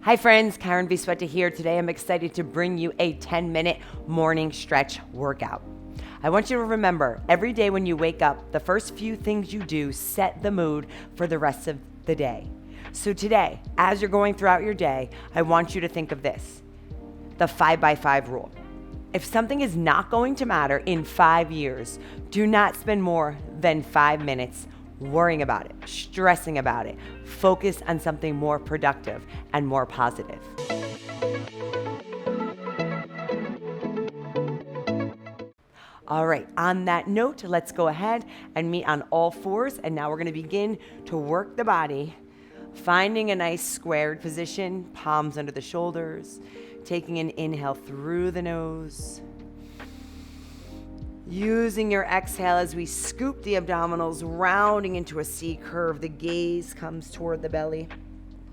Hi friends, Karen Visweta here. Today I'm excited to bring you a 10-minute morning stretch workout. I want you to remember, every day when you wake up, the first few things you do set the mood for the rest of the day. So today, as you're going throughout your day, I want you to think of this, the 5x5 rule. If something is not going to matter in 5 years, do not spend more than 5 minutes worrying about it, stressing about it. Focus on something more productive and more positive. All right, on that note, let's go ahead and meet on all fours. And now we're gonna begin to work the body, finding a nice squared position, palms under the shoulders, taking an inhale through the nose. Using your exhale as we scoop the abdominals, rounding into a C curve. The gaze comes toward the belly.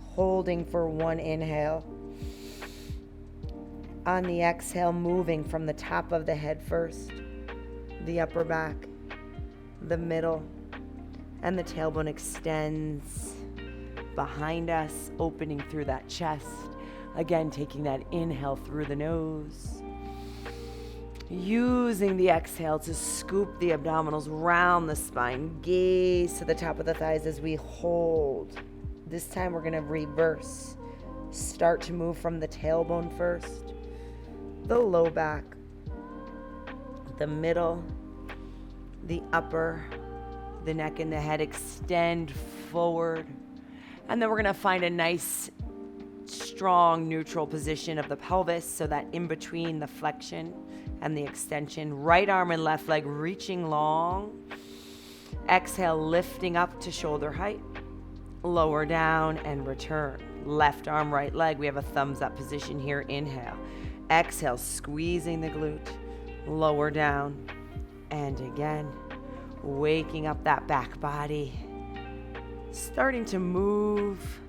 Holding for one inhale. On the exhale, moving from the top of the head first, the upper back, the middle, and the tailbone extends behind us, opening through that chest. Again, taking that inhale through the nose. Using the exhale to scoop the abdominals round the spine. Gaze to the top of the thighs as we hold. This time we're going to reverse. Start to move from the tailbone first, the low back, the middle, the upper, the neck and the head extend forward. And then we're going to find a nice, strong, neutral position of the pelvis so that in between the flexion and the extension, right arm and left leg reaching long. Exhale, lifting up to shoulder height. Lower down and return. Left arm, right leg. We have a thumbs up position here. Inhale. Exhale, squeezing the glute. Lower down. And again, waking up that back body. Starting to move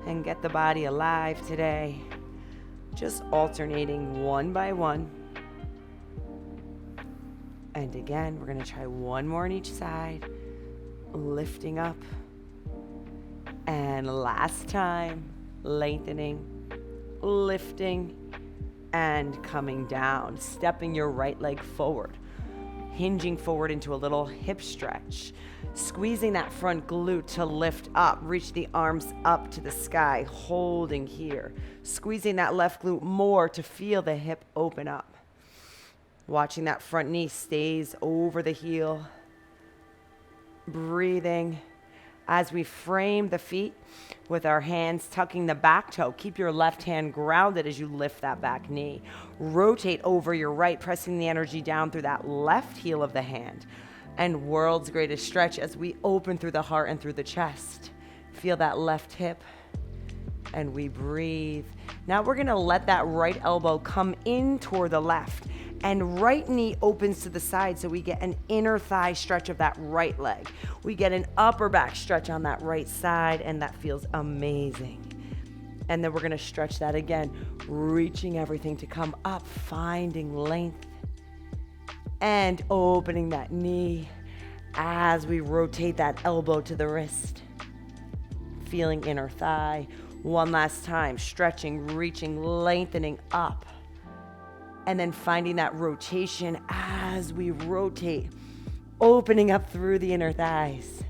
and get the body alive today. Just alternating one by one. And again, we're going to try one more on each side. Lifting up. And last time, lengthening, lifting, and coming down. Stepping your right leg forward. Hinging forward into a little hip stretch. Squeezing that front glute to lift up. Reach the arms up to the sky, holding here. Squeezing that left glute more to feel the hip open up. Watching that front knee stays over the heel. Breathing as we frame the feet with our hands tucking the back toe. Keep your left hand grounded as you lift that back knee. Rotate over your right, pressing the energy down through that left heel of the hand. And world's greatest stretch as we open through the heart and through the chest. Feel that left hip. And we breathe. Now we're gonna let that right elbow come in toward the left. And right knee opens to the side so we get an inner thigh stretch of that right leg. We get an upper back stretch on that right side, and that feels amazing. And then we're gonna stretch that again, reaching everything to come up, finding length, and opening that knee as we rotate that elbow to the wrist. Feeling inner thigh. One last time, stretching, reaching, lengthening up. And then finding that rotation as we rotate, opening up through the inner thighs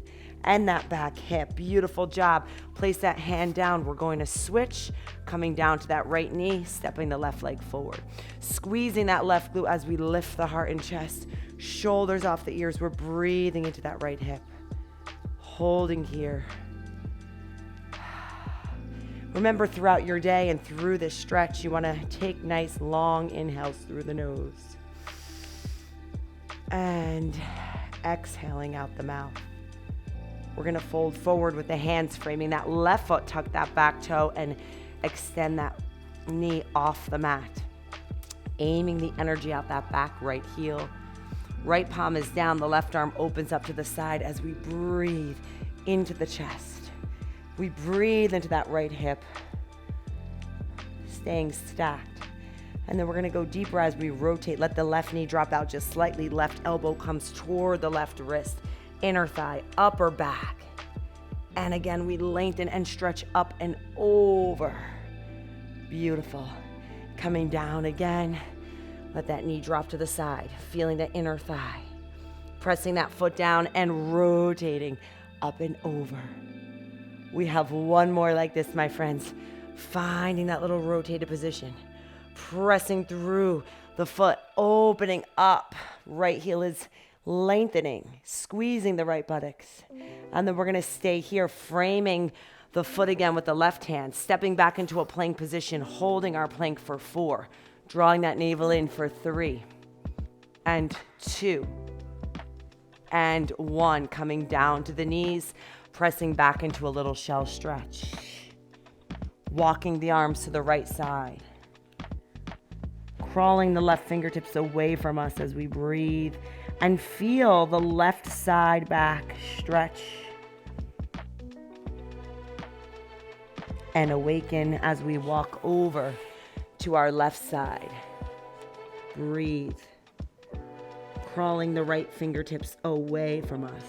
and that back hip. Beautiful job. Place that hand down. We're going to switch, coming down to that right knee, stepping the left leg forward. Squeezing that left glute as we lift the heart and chest. Shoulders off the ears. We're breathing into that right hip. Holding here. Remember, throughout your day and through this stretch, you want to take nice long inhales through the nose. And exhaling out the mouth. We're going to fold forward with the hands framing that left foot, tuck that back toe, and extend that knee off the mat. Aiming the energy out that back right heel. Right palm is down, the left arm opens up to the side as we breathe into the chest. We breathe into that right hip, staying stacked. And then we're gonna go deeper as we rotate. Let the left knee drop out just slightly. Left elbow comes toward the left wrist. Inner thigh, upper back. And again, we lengthen and stretch up and over. Beautiful. Coming down again. Let that knee drop to the side, feeling the inner thigh. Pressing that foot down and rotating up and over. We have one more like this, my friends. Finding that little rotated position. Pressing through the foot, opening up. Right heel is lengthening, squeezing the right buttocks. And then we're gonna stay here, framing the foot again with the left hand, stepping back into a plank position, holding our plank for 4, drawing that navel in for 3, and 2, and 1, coming down to the knees, pressing back into a little shell stretch. Walking the arms to the right side. Crawling the left fingertips away from us as we breathe and feel the left side back stretch. And awaken as we walk over to our left side. Breathe. Crawling the right fingertips away from us.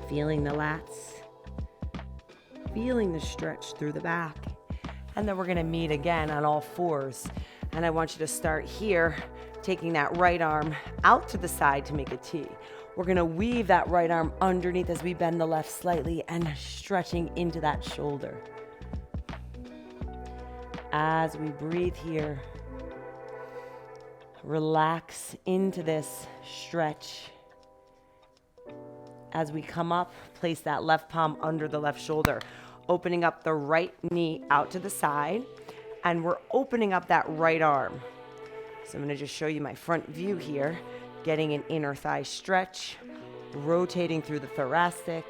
Feeling the lats. Feeling the stretch through the back. And then we're gonna meet again on all 4s. And I want you to start here, taking that right arm out to the side to make a T. We're gonna weave that right arm underneath as we bend the left slightly and stretching into that shoulder. As we breathe here, relax into this stretch. As we come up, place that left palm under the left shoulder, opening up the right knee out to the side, and we're opening up that right arm. So I'm gonna just show you my front view here, getting an inner thigh stretch, rotating through the thoracic.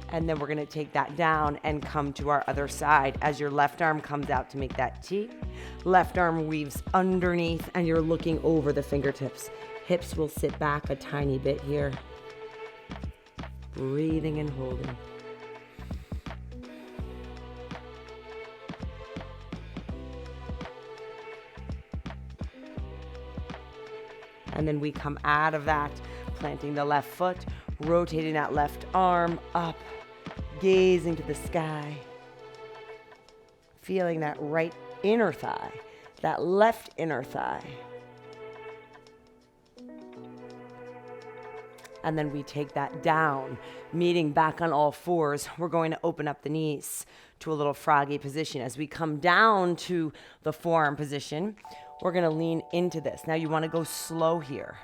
And then we're gonna take that down and come to our other side as your left arm comes out to make that T. Left arm weaves underneath and you're looking over the fingertips. Hips will sit back a tiny bit here. Breathing and holding. And then we come out of that, planting the left foot, rotating that left arm up, gazing to the sky. Feeling that right inner thigh, that left inner thigh. And then we take that down, meeting back on all 4s. We're going to open up the knees to a little froggy position. As we come down to the forearm position, we're gonna lean into this. Now you wanna go slow here.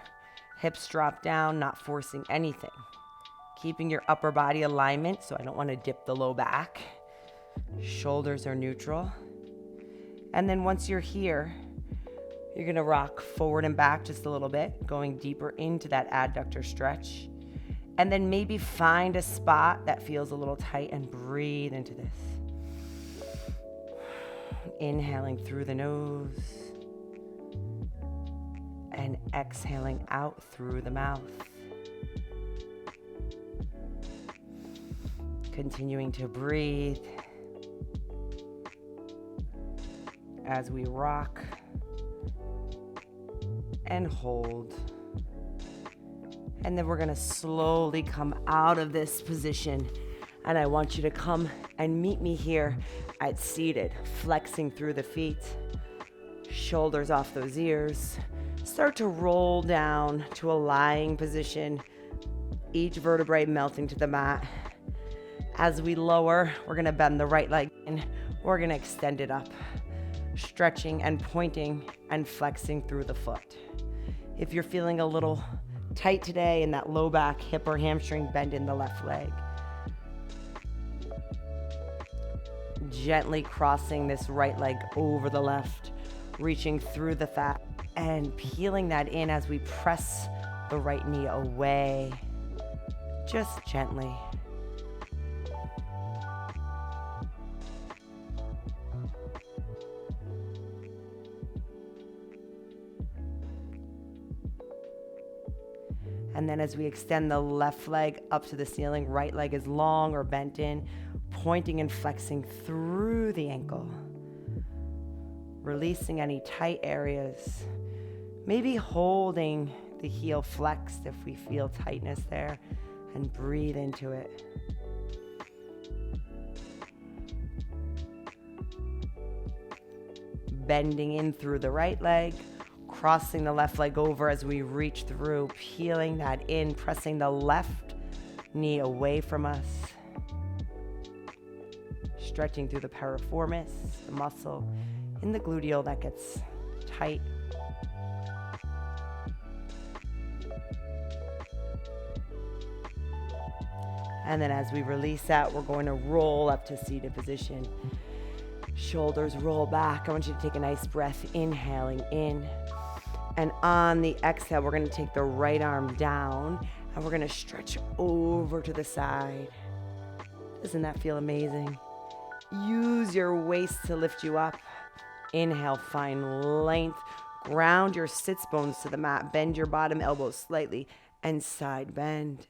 Hips drop down, not forcing anything. Keeping your upper body alignment, so I don't wanna dip the low back. Shoulders are neutral. And then once you're here, you're gonna rock forward and back just a little bit, going deeper into that adductor stretch. And then maybe find a spot that feels a little tight and breathe into this. Inhaling through the nose and exhaling out through the mouth. Continuing to breathe as we rock and hold. And then we're gonna slowly come out of this position. And I want you to come and meet me here at seated, flexing through the feet, shoulders off those ears. Start to roll down to a lying position, each vertebrae melting to the mat. As we lower, we're gonna bend the right leg in, we're gonna extend it up, stretching and pointing and flexing through the foot. If you're feeling a little tight today in that low back, hip or hamstring, bend in the left leg. Gently crossing this right leg over the left, reaching through the fat and peeling that in as we press the right knee away, just gently. And then as we extend the left leg up to the ceiling, right leg is long or bent in, pointing and flexing through the ankle. Releasing any tight areas. Maybe holding the heel flexed if we feel tightness there, and breathe into it. bending in through the right leg, crossing the left leg over as we reach through, peeling that in, pressing the left knee away from us, stretching through the piriformis, the muscle in the gluteal that gets tight. And then as we release that, we're going to roll up to seated position. Shoulders roll back. I want you to take a nice breath, inhaling in. And on the exhale, we're going to take the right arm down and we're going to stretch over to the side. Doesn't that feel amazing? Use your waist to lift you up. Inhale, find length. Ground your sits bones to the mat. Bend your bottom elbows slightly and side bend.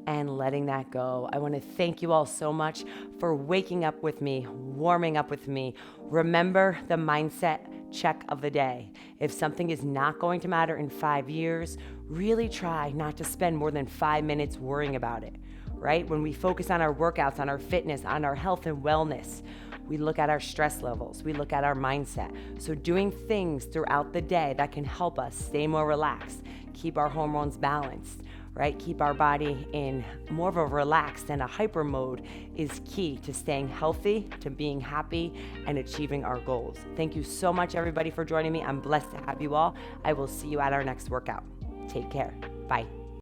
And letting that go. I want to thank you all so much for waking up with me, warming up with me. Remember the mindset check of the day. If something is not going to matter in 5 years, really try not to spend more than 5 minutes worrying about it, right? When we focus on our workouts, on our fitness, on our health and wellness, we look at our stress levels, we look at our mindset. So doing things throughout the day that can help us stay more relaxed, keep our hormones balanced, right? Keep our body in more of a relaxed and a hyper mode is key to staying healthy, to being happy, and achieving our goals. Thank you so much, everybody, for joining me. I'm blessed to have you all. I will see you at our next workout. Take care. Bye.